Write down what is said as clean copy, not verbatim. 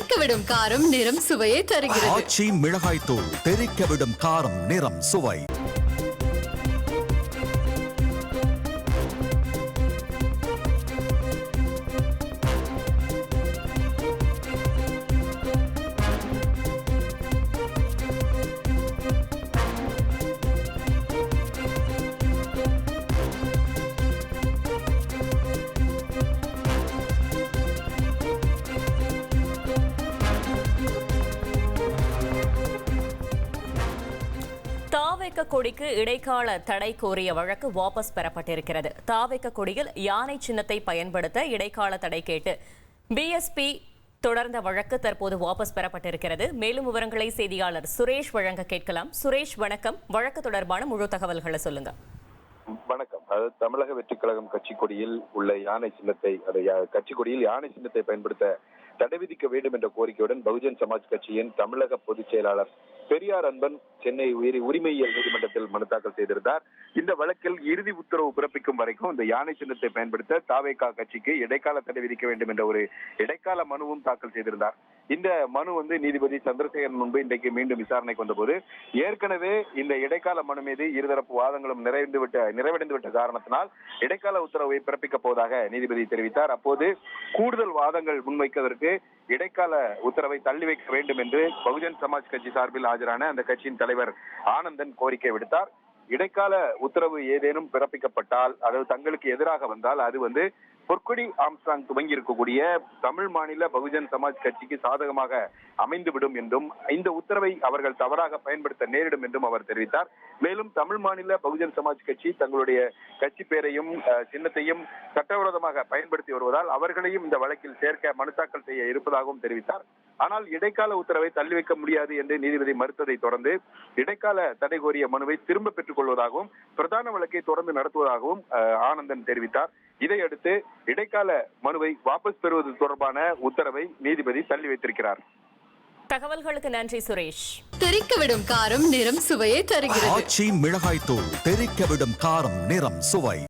தெறிக்கவிடும் காரம் நிறம் சுவையை தருகிறது. ஆச்சி மிளகாய் தூள் தெறிக்கவிடும் காரம் நிறம் சுவை. தாவேக கொடிக்கு இடைக்கால தடை கோரிய வழக்கு வாபஸ் பெறப்பட்டிருக்கிறது. தாவேக கொடியில் யானை சின்னத்தை பயன்படுத்த இடைக்கால தடை கேட்டு பிஎஸ்பி தொடர்ந்த வழக்கு தற்போது வாபஸ் பெறப்பட்டிருக்கிறது. மேலும் விவரங்களை செய்தியாளர் சுரேஷ் வழங்க கேட்கலாம். சுரேஷ் வணக்கம். வழக்கு தொடர்பான முழு தகவல்களை சொல்லுங்க. வணக்கம். அதாவது தமிழக வெற்றி கழகம் கட்சி கொடியில் உள்ள யானை சின்னத்தை கட்சி கொடியில் யானை சின்னத்தை பயன்படுத்த தடை விதிக்க வேண்டும் என்ற கோரிக்கையுடன் பகுஜன் சமாஜ் கட்சியின் தமிழக பொதுச் செயலாளர் பெரியார் அன்பன் சென்னை உரிமையியல் நீதிமன்றத்தில் மனு தாக்கல் செய்திருந்தார். இந்த வழக்கில் இறுதி உத்தரவு பிறப்பிக்கும் வரைக்கும் இந்த யானை சின்னத்தை பயன்படுத்த தாவேகா கட்சிக்கு இடைக்கால தடை விதிக்க வேண்டும் என்ற ஒரு இடைக்கால மனுவும் தாக்கல் செய்திருந்தார். இந்த மனு நீதிபதி சந்திரசேகரன் முன்பு இன்றைக்கு மீண்டும் விசாரணைக்கு வந்தபோது ஏற்கனவே இந்த இடைக்கால மனு மீது இருதரப்பு வாதங்களும் நிறைவடைந்துவிட்ட காரணத்தினால் இடைக்கால உத்தரவை பிறப்பிக்கப் போவதாக நீதிபதி தெரிவித்தார். அப்போது கூடுதல் வாதங்கள் முன்வைப்பதற்கு இடைக்கால உத்தரவை தள்ளி வைக்க வேண்டும் என்று பகுஜன் சமாஜ் கட்சி சார்பில் ஆஜரான அந்த கட்சியின் தலைவர் ஆனந்தன் கோரிக்கை விடுத்தார். இடைக்கால உத்தரவு ஏதேனும் பிறப்பிக்கப்பட்டால், அதாவது தங்களுக்கு எதிராக வந்தால், அது பொற்கொடி ஆம்ஸ்ட்ராங் துவங்கி இருக்கக்கூடிய தமிழ் மாநில பகுஜன் சமாஜ் கட்சிக்கு சாதகமாக அமைந்துவிடும் என்றும் இந்த உத்தரவை அவர்கள் தவறாக பயன்படுத்த நேரிடும் என்றும் அவர் தெரிவித்தார். மேலும் தமிழ் மாநில பகுஜன் சமாஜ் கட்சி தங்களுடைய கட்சி பேரையும் சின்னத்தையும் சட்டவிரோதமாக பயன்படுத்தி வருவதால் அவர்களையும் இந்த வழக்கில் சேர்க்க மனு தாக்கல் செய்ய இருப்பதாகவும் தெரிவித்தார். ஆனால் இடைக்கால உத்தரவை தள்ளி வைக்க முடியாது என்று நீதிபதி மறுத்ததை தொடர்ந்து இடைக்கால தடை கோரிய மனுவை திரும்ப பெற்றுக் கொள்வதாகவும் பிரதான வழக்கை தொடர்ந்து நடத்துவதாகவும் ஆனந்தன் தெரிவித்தார். இதையடுத்து இடைக்கால மனுவை வாபஸ் பெறுவது தொடர்பான உத்தரவை நீதிபதி தள்ளி வைத்திருக்கிறார். தகவல்களுக்கு நன்றி சுரேஷ். தெறிக்கவிடும் காரம் நிறம் சுவையை தருகிறது. ஆச்சி மிளகாய் தூள் தெறிக்கவிடும் காரம் நிறம் சுவை.